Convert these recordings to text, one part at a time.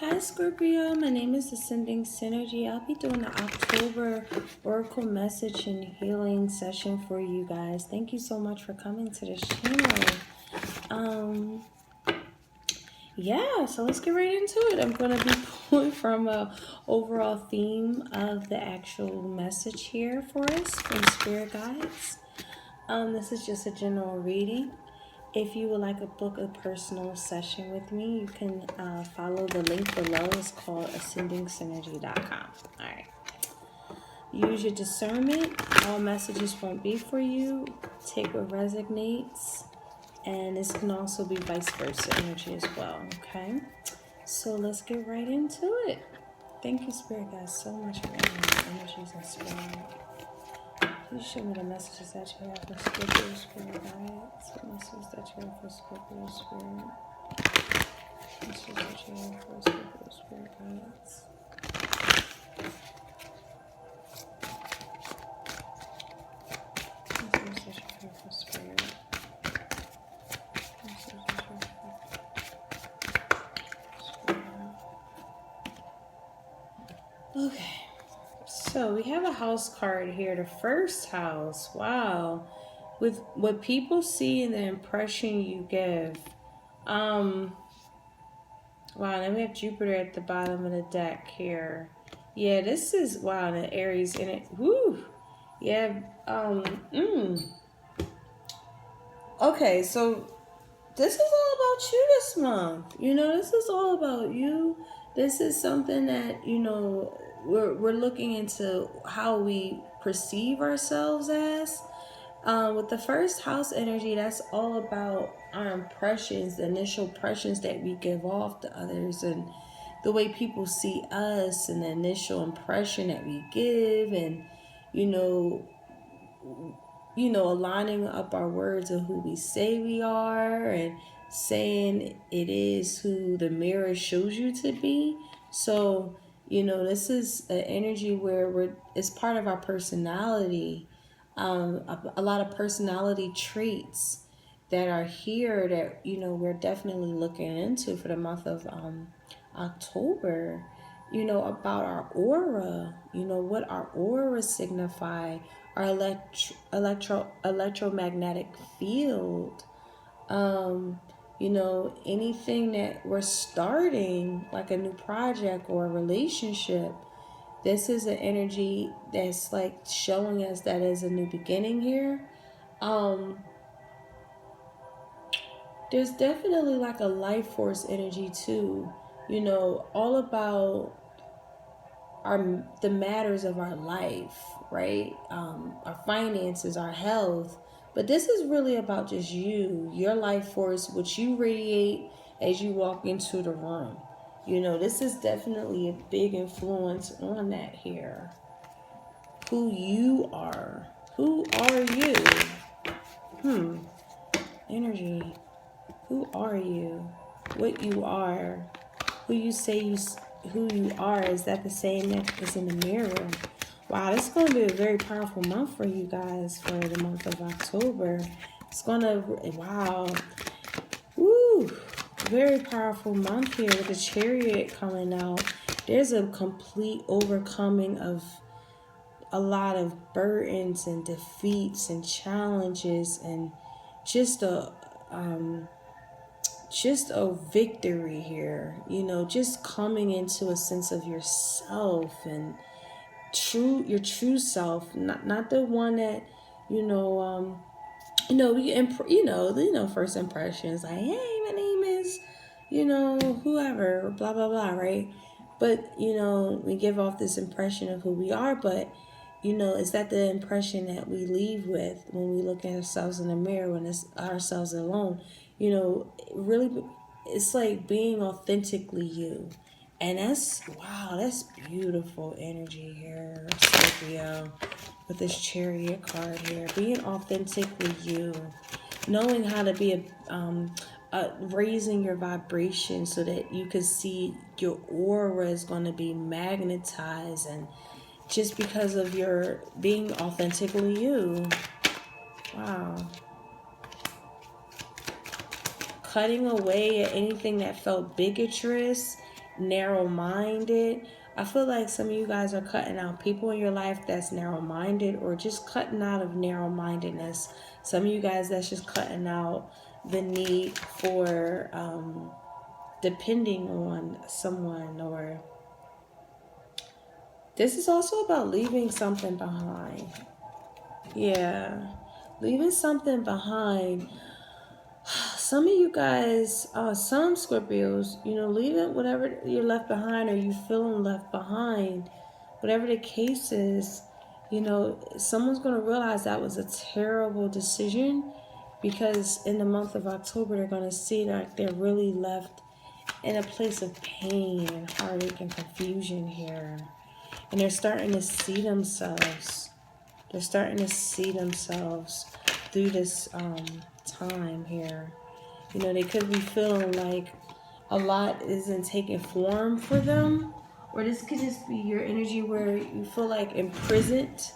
Hi Scorpio, my name is Ascending Synergy. I'll be doing the October Oracle message and healing session for you guys. Thank you so much for coming to this channel. Yeah, so let's get right into it. I'm going to be pulling from a overall theme of the actual message here for us from Spirit Guides. This is just a general reading. If you would like to book a personal session with me, you can follow the link below. It's called ascendingsynergy.com. All right. Use your discernment. All messages won't be for you. Take what resonates. And this can also be vice versa energy as well. Okay. So let's get right into it. Thank you, Spirit guys, so much for energies and spirit. Please show me the messages that you have for Scorpio Spirit guides. The messages that you have for Scorpio Spirit. Messages that you have for Scorpio Spirit guides. Messages that you have for Spirit. Messages that you have for Spirit. Okay. So we have a house card here, the first house. Wow. With what people see and the impression you give. Wow, then we have Jupiter at the bottom of the deck here. Yeah, this is, wow, the Aries in it. Woo! Yeah, Okay, so this is all about you this month. You know, this is all about you. This is something that, you know, we're looking into how we perceive ourselves as. With the first house energy, that's all about our impressions, the initial impressions that we give off to others, and the way people see us, and the initial impression that we give, and you know, aligning up our words of who we say we are, and saying it is who the mirror shows you to be. So, you know, this is an energy where it's part of our personality. A lot of personality traits that are here that, you know, we're definitely looking into for the month of October. You know, about our aura, you know, what our aura signify, our electromagnetic field. You know, anything that we're starting, like a new project or a relationship, this is an energy that's like showing us that is a new beginning here. There's definitely like a life force energy too, you know, all about the matters of our life, right? Our finances, our health. But this is really about just you, your life force, what you radiate as you walk into the room. You know, this is definitely a big influence on that here. Who you are. Who are you? Energy. Who are you? What you are. Who you say who you are. Is that the same that is in the mirror? Wow, this is going to be a very powerful month for you guys for the month of October. It's going to, wow. Woo. Very powerful month here with the Chariot coming out. There's a complete overcoming of a lot of burdens and defeats and challenges, and just a victory here. You know, just coming into a sense of yourself and your true self, not the one that, first impressions, like, hey, my name is, whoever, blah blah blah, right? But we give off this impression of who we are, but is that the impression that we leave with when we look at ourselves in the mirror, when it's ourselves alone? Really, it's like being authentically you. And that's beautiful energy here, Scorpio, with this Chariot card here. Being authentically you, knowing how to be raising your vibration so that you can see your aura is going to be magnetized, and just because of your being authentically you. Wow. Cutting away at anything that felt bigotry narrow-minded. I feel like some of you guys are cutting out people in your life that's narrow-minded, or just cutting out of narrow-mindedness. Some of you guys, that's just cutting out the need for depending on someone. Or this is also about leaving something behind. Yeah, leaving something behind. Some of you guys, some Scorpios, leaving whatever you're left behind, or you feeling left behind, whatever the case is, someone's going to realize that was a terrible decision, because in the month of October, they're going to see that they're really left in a place of pain and heartache and confusion here. And they're starting to see themselves. They're starting to see themselves through this time here. They could be feeling like a lot isn't taking form for them. Or this could just be your energy where you feel like imprisoned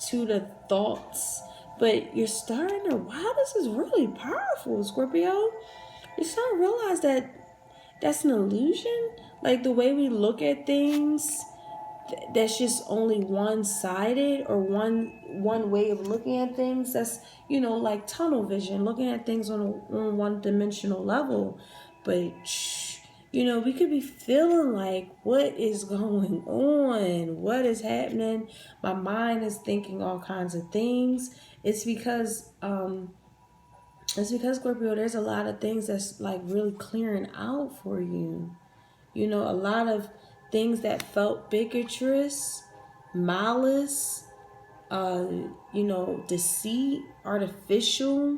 to the thoughts. But you're starting to, wow, this is really powerful, Scorpio. You're starting to realize that that's an illusion. Like the way we look at things, that's just only one-sided, or one way of looking at things. That's like tunnel vision, looking at things on a one-dimensional level. But we could be feeling like, what is going on? What is happening? My mind is thinking all kinds of things. It's because Scorpio, there's a lot of things that's like really clearing out for you. A lot of things that felt bigotries, malice, deceit, artificial,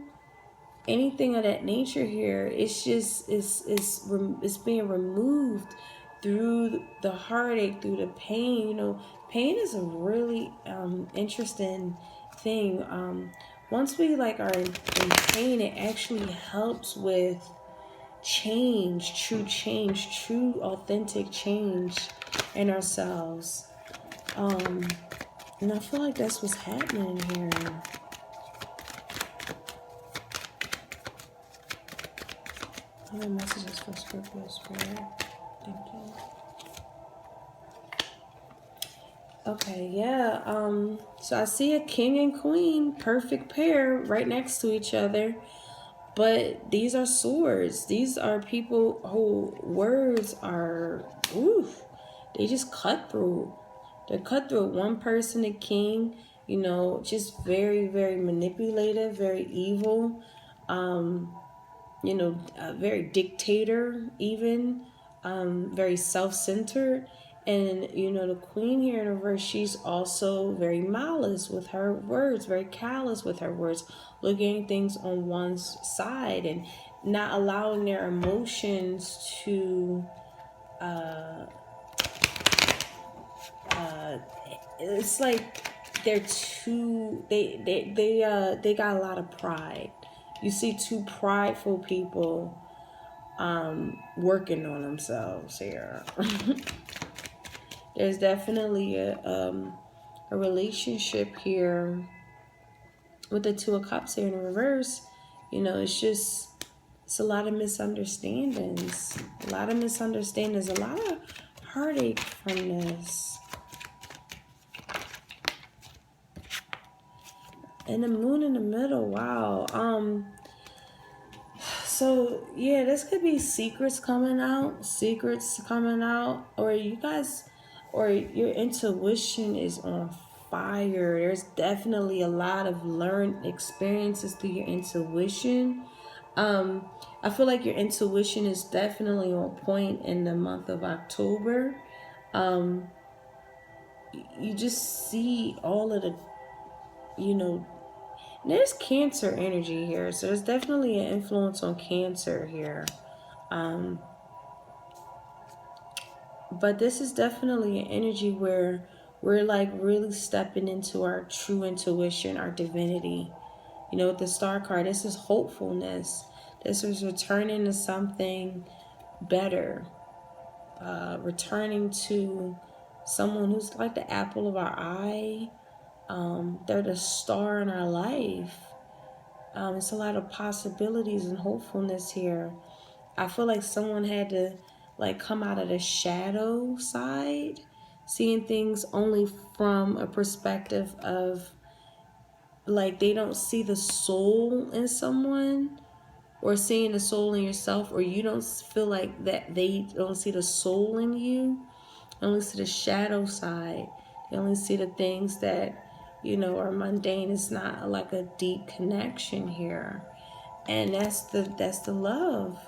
anything of that nature here. It's just, it's being removed through the heartache, through the pain. Pain is a really interesting thing. Once we are in pain, it actually helps with change, true authentic change in ourselves. And I feel like that's what's happening here. Other messages for Scorpio Spirit. Thank you. Okay, yeah. So I see a king and queen, perfect pair, right next to each other. But these are swords. These are people who words are, they just cut through. They're cut through. One person, a king, just very, very manipulative, very evil, a very dictator even, very self-centered. And, the queen here in reverse, she's also very malice with her words, very callous with her words, looking at things on one's side and not allowing their emotions to, it's like they're too, they got a lot of pride. You see two prideful people working on themselves here. There's definitely a relationship here with the Two of Cups here in reverse. It's a lot of misunderstandings. A lot of heartache from this. And the moon in the middle, wow. So yeah, this could be secrets coming out, or you guys, or your intuition is on fire. There's definitely a lot of learned experiences through your intuition. I feel like your intuition is definitely on point in the month of October. You just see all of the, there's Cancer energy here. So there's definitely an influence on Cancer here. But this is definitely an energy where we're really stepping into our true intuition, our divinity. With the Star card, this is hopefulness. This is returning to something better. Returning to someone who's like the apple of our eye. They're the star in our life. It's a lot of possibilities and hopefulness here. I feel like someone had to like come out of the shadow side, seeing things only from a perspective of like they don't see the soul in someone, or seeing the soul in yourself, or you don't feel like that they don't see the soul in you. They only see the shadow side. They only see the things that, you know, are mundane. It's not like a deep connection here. And that's the love.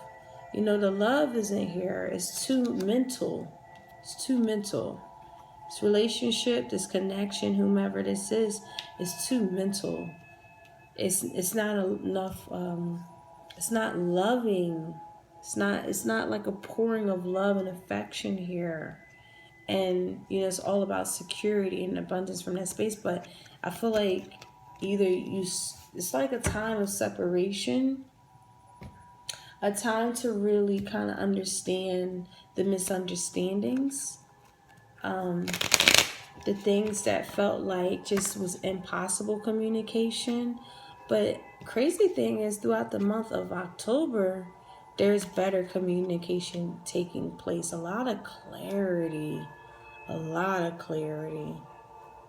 You know, the love isn't here. It's too mental. It's too mental. This relationship, this connection, whomever this is too mental. It's not enough. It's not loving. It's not like a pouring of love and affection here. And you know, it's all about security and abundance from that space. But I feel like it's like a time of separation, a time to really kind of understand the misunderstandings, the things that felt like just was impossible communication. But crazy thing is, throughout the month of October, there's better communication taking place. A lot of clarity, a lot of clarity,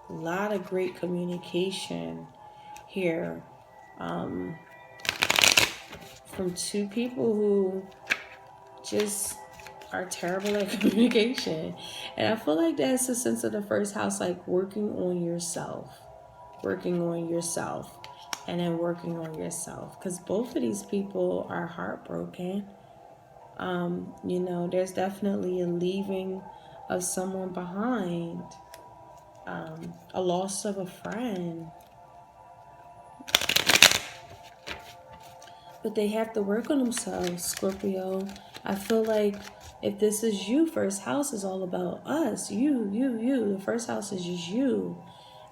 a lot of great communication here, from two people who just are terrible at communication. And I feel like that's the sense of the first house, like working on yourself, and then working on yourself. Because both of these people are heartbroken. You know, there's definitely a leaving of someone behind, a loss of a friend. But they have to work on themselves, Scorpio. I feel like if this is you, first house is all about us. You. The first house is just you.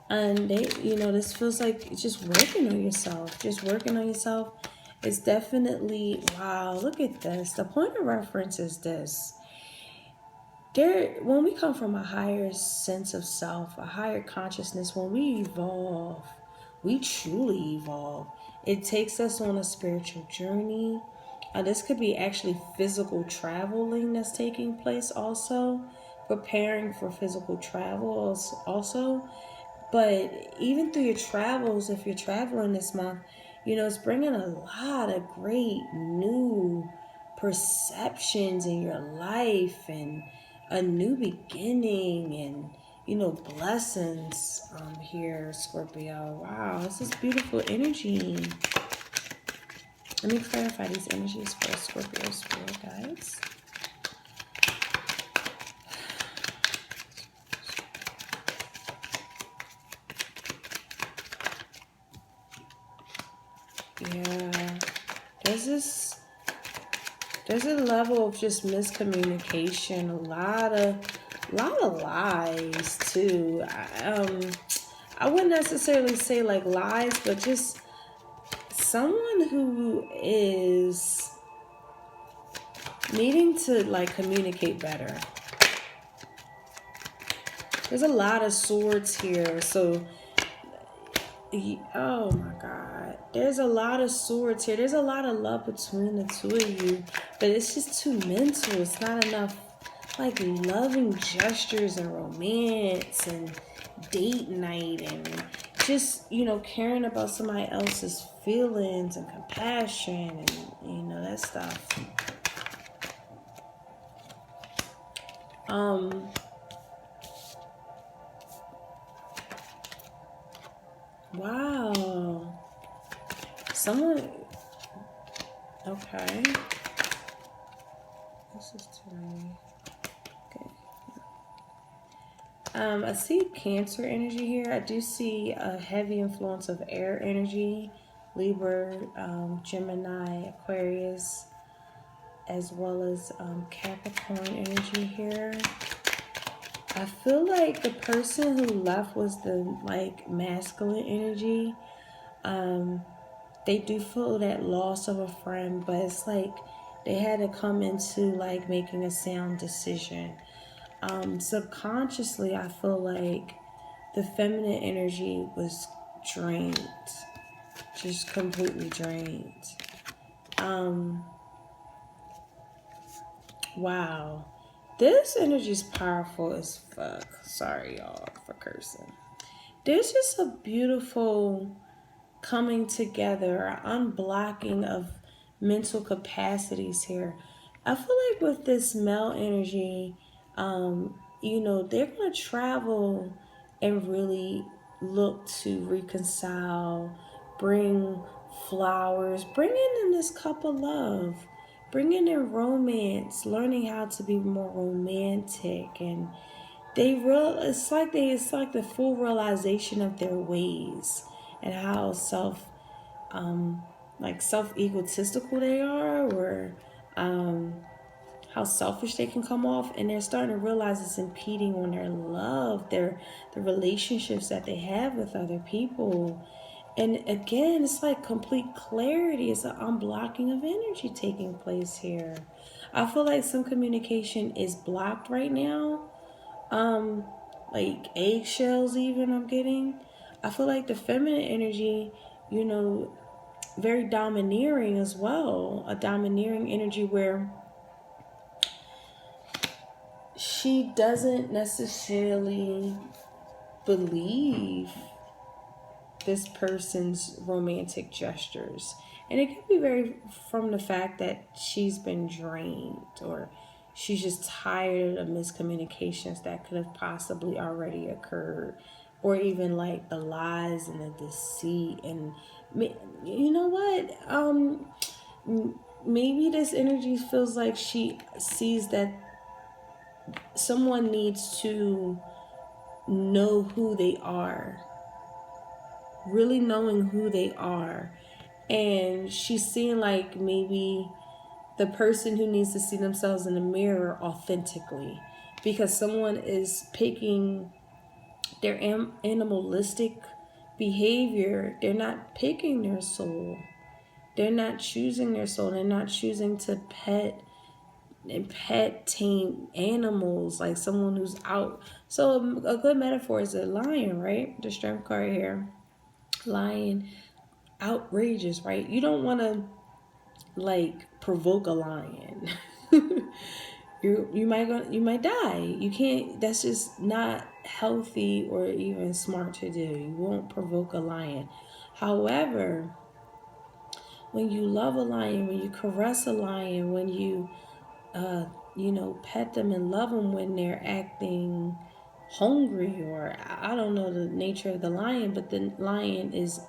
And you know, this feels like just working on yourself. Just working on yourself. It's definitely, wow, look at this. The point of reference is this. When we come from a higher sense of self, a higher consciousness, when we evolve, we truly evolve. It takes us on a spiritual journey. This could be actually physical traveling that's taking place also, preparing for physical travels also. But even through your travels, if you're traveling this month, you know, it's bringing a lot of great new perceptions in your life and a new beginning and, you know, blessings here, Scorpio. Wow, this is beautiful energy. Let me clarify these energies for Scorpio spirit guides. Yeah, there's a level of just miscommunication, a lot of lies too. I wouldn't necessarily say like lies, but just someone who is needing to like communicate better. There's a lot of swords here, so oh my God, there's a lot of swords here. There's a lot of love between the two of you, but it's just too mental. It's not enough like loving gestures and romance and date night and just, you know, caring about somebody else's feelings and compassion and, you know, that stuff. Wow. Someone, okay. This is too, okay. I see Cancer energy here. I do see a heavy influence of air energy, Libra, Gemini, Aquarius, as well as Capricorn energy here. I feel like the person who left was the like masculine energy. They do feel that loss of a friend, but it's like they had to come into like making a sound decision. Subconsciously, I feel like the feminine energy was drained, just completely drained. Wow. This energy is powerful as fuck. Sorry, y'all, for cursing. There's just a beautiful coming together, unblocking of mental capacities here. I feel like with this male energy, they're going to travel and really look to reconcile, bring flowers, bring in this cup of love, bringing in romance, learning how to be more romantic, and it's like the full realization of their ways and how self egotistical they are, or how selfish they can come off, and they're starting to realize it's impeding on their love, the relationships that they have with other people. And again, it's like complete clarity. It's an unblocking of energy taking place here. I feel like some communication is blocked right now. Like eggshells even I'm getting. I feel like the feminine energy, very domineering as well. A domineering energy where she doesn't necessarily believe this person's romantic gestures. And it could be very from the fact that she's been drained, or she's just tired of miscommunications that could have possibly already occurred, or even like the lies and the deceit. And you know what? Maybe this energy feels like she sees that someone needs to know who they are, really knowing who they are. And she's seeing like maybe the person who needs to see themselves in the mirror authentically, because someone is picking their animalistic behavior. They're not picking their soul. They're not choosing their soul. They're not choosing to pet tame animals, like someone who's out. So a good metaphor is a lion, right? The strength card here. Lion, outrageous, right? You don't want to like provoke a lion. you might die. You can't. That's just not healthy or even smart to do. You won't provoke a lion. However, when you love a lion, when you caress a lion, when you pet them and love them when they're acting hungry, or I don't know the nature of the lion, but the lion is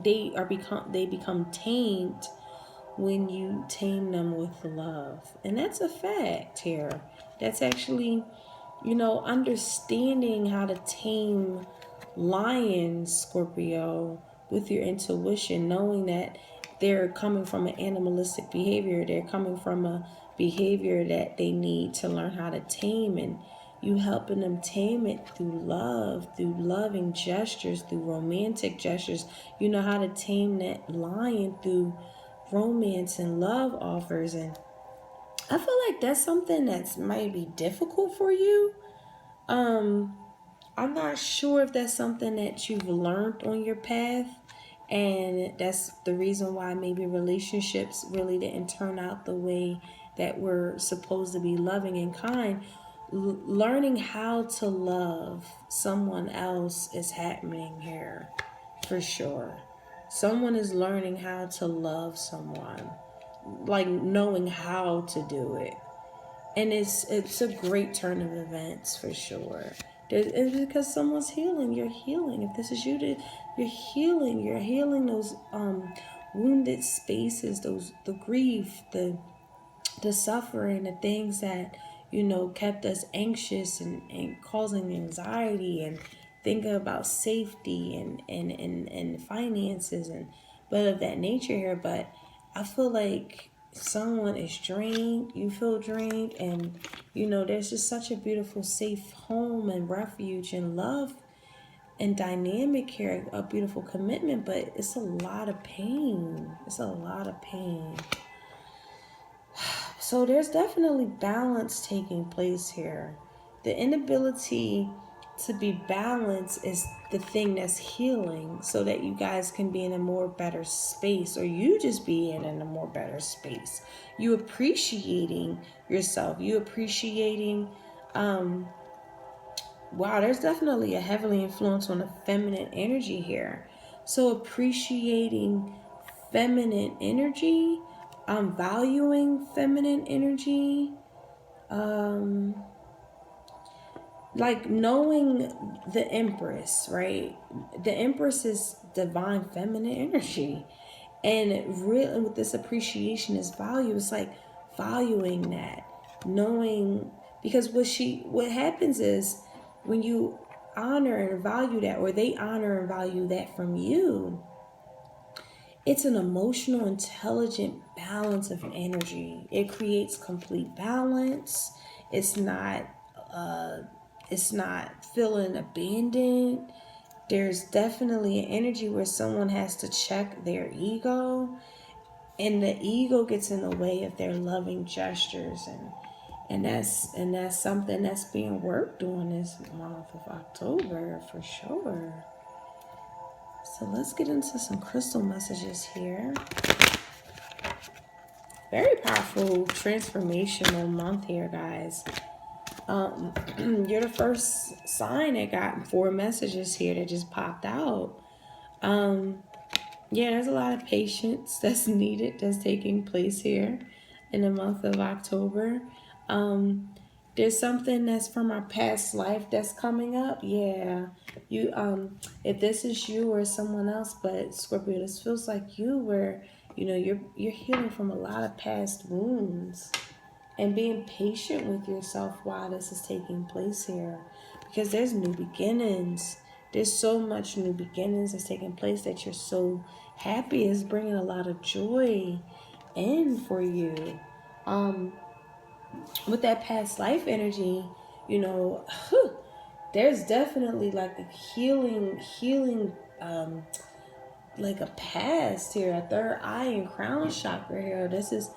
they become tamed when you tame them with love. And that's a fact here. That's actually, understanding how to tame lions, Scorpio, with your intuition, knowing that they're coming from an animalistic behavior. They're coming from a behavior that they need to learn how to tame, and you helping them tame it through love, through loving gestures, through romantic gestures. You know how to tame that lion through romance and love offers. And I feel like that's something that's might be difficult for you. I'm not sure if that's something that you've learned on your path, and that's the reason why maybe relationships really didn't turn out the way that we're supposed to be loving and kind. Learning how to love someone else is happening here for sure. Someone is learning how to love someone, like knowing how to do it. And it's a great turn of events for sure. It's because someone's healing. You're healing. If this is you, you're healing. You're healing those wounded spaces, the grief, the suffering, the things that kept us anxious and causing anxiety, and thinking about safety and finances and but of that nature here. But I feel like someone is drained, you feel drained, and there's just such a beautiful safe home and refuge and love and dynamic here, a beautiful commitment. But it's a lot of pain. So there's definitely balance taking place here. The inability to be balanced is the thing that's healing, so that you guys can be in a more better space, or you just be in a more better space. You appreciating yourself. You appreciating, wow, there's definitely a heavily influence on the feminine energy here. So appreciating feminine energy, valuing feminine energy, like knowing the Empress, right? The Empress is divine feminine energy. And it really, with this appreciation is value. It's like valuing that, knowing, because what happens is when you honor and value that, or they honor and value that from you, it's an emotional, intelligent balance of energy. It creates complete balance. It's not feeling abandoned. There's definitely an energy where someone has to check their ego, and the ego gets in the way of their loving gestures, and that's something that's being worked on this month of October for sure. So let's get into some crystal messages here. Very powerful transformational month here, guys. You're the first sign that got 4 messages here that just popped out. Yeah, there's a lot of patience that's needed, that's taking place here in the month of October. There's something that's from our past life that's coming up. Yeah, you if this is you or someone else, but Scorpio, this feels like you, where you're healing from a lot of past wounds, and being patient with yourself while this is taking place here, because there's new beginnings. There's so much new beginnings that's taking place that you're so happy. It's bringing a lot of joy in for you. With that past life energy, there's definitely like a healing, like a past here, a third eye and crown chakra here. This is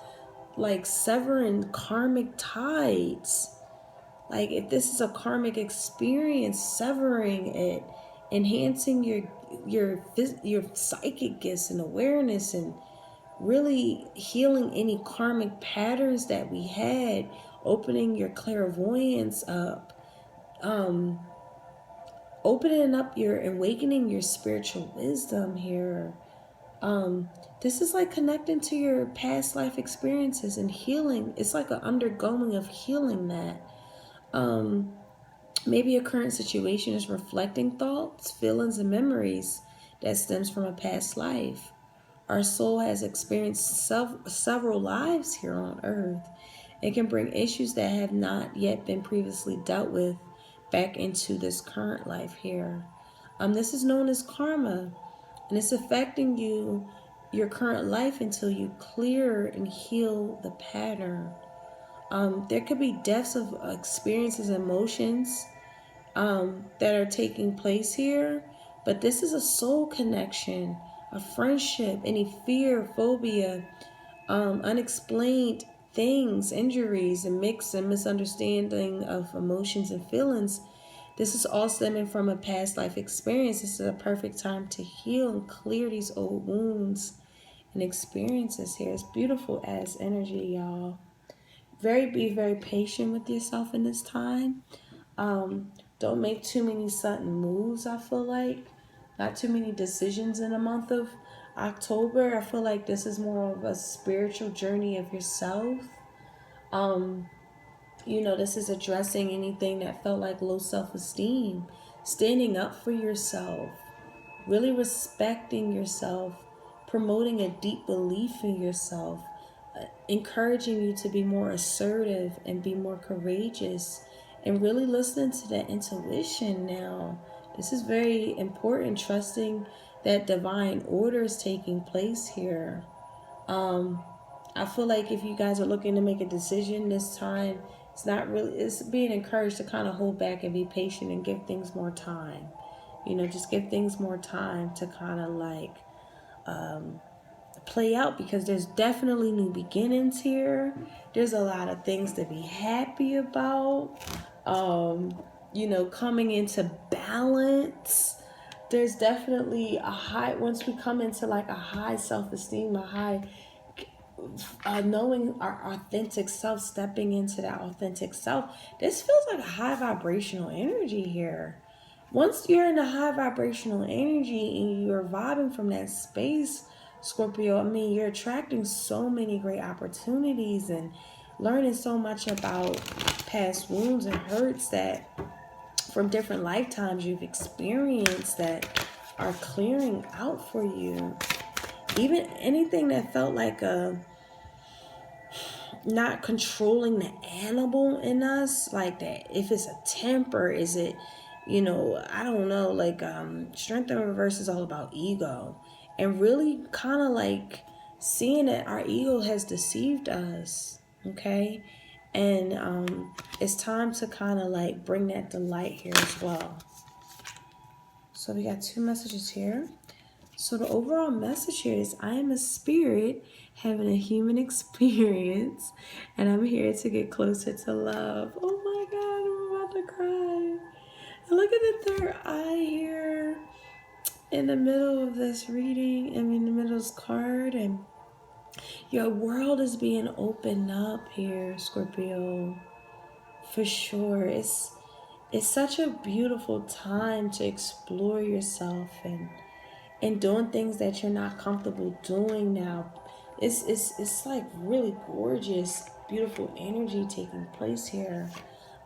like severing karmic ties. Like if this is a karmic experience, severing it, enhancing your psychic gifts and awareness, and really healing any karmic patterns that we had, opening your clairvoyance up, opening up awakening your spiritual wisdom here. This is like connecting to your past life experiences and healing. It's like an undergoing of healing that. Maybe a current situation is reflecting thoughts, feelings, and memories that stems from a past life. Our soul has experienced several lives here on earth. It can bring issues that have not yet been previously dealt with back into this current life here. This is known as karma, and it's affecting your current life until you clear and heal the pattern. There could be depths of experiences, emotions that are taking place here, but this is a soul connection, a friendship, any fear, phobia, unexplained things, injuries, and mix and misunderstanding of emotions and feelings. This is all stemming from a past life experience. This is a perfect time to heal and clear these old wounds and experiences here. It's beautiful as energy, y'all. Be very patient with yourself in this time. Don't make too many sudden moves, I feel like. Not too many decisions in the month of October. I feel like this is more of a spiritual journey of yourself. This is addressing anything that felt like low self-esteem. Standing up for yourself. Really respecting yourself. Promoting a deep belief in yourself. Encouraging you to be more assertive and be more courageous, and really listening to that intuition now. This is very important, trusting that divine order is taking place here. I feel like if you guys are looking to make a decision this time, it's being encouraged to kind of hold back and be patient and give things more time. Just give things more time to kind of like play out, because there's definitely new beginnings here. There's a lot of things to be happy about. coming into balance. There's definitely a high, once we come into like a high self-esteem, a high knowing our authentic self, stepping into that authentic self. This feels like a high vibrational energy here. Once you're in a high vibrational energy and you're vibing from that space, Scorpio, I mean, you're attracting so many great opportunities and learning so much about past wounds and hurts that from different lifetimes you've experienced that are clearing out for you. Even anything that felt like a not controlling the animal in us, like that, if it's a temper, is it, I don't know, like strength in reverse is all about ego, and really kind of like seeing that our ego has deceived us. Okay. And it's time to kind of like bring that to light here as well. So we got 2 messages here. So the overall message here is, I am a spirit having a human experience, and I'm here to get closer to love. Oh my God, I'm about to cry. And look at the third eye here in the middle of this reading. I'm in the middle of this card, and your world is being opened up here, Scorpio. For sure. It's such a beautiful time to explore yourself and doing things that you're not comfortable doing now. It's like really gorgeous, beautiful energy taking place here.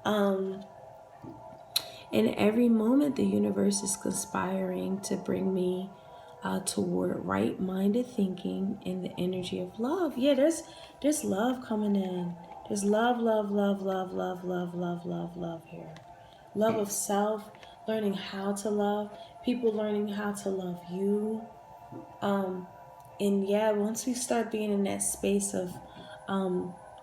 In every moment, the universe is conspiring to bring me toward right-minded thinking and the energy of love. Yeah, there's love coming in. There's love, love, love, love, love, love, love, love, love here. Love of self, learning how to love, people learning how to love you. And yeah, once we start being in that space of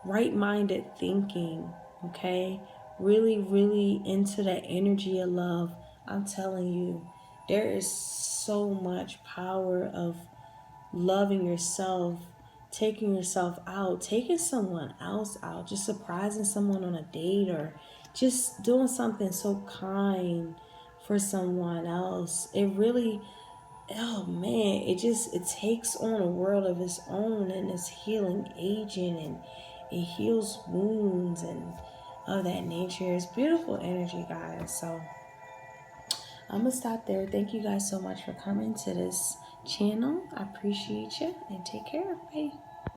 right-minded thinking, okay, really, really into that energy of love, I'm telling you, there is so much power of loving yourself, taking yourself out, taking someone else out, just surprising someone on a date, or just doing something so kind for someone else. It really, oh man, it takes on a world of its own, and it's healing agent, and it heals wounds and of that nature. It's beautiful energy, guys. So I'm gonna stop there. Thank you guys so much for coming to this channel. I appreciate you, and take care. Bye.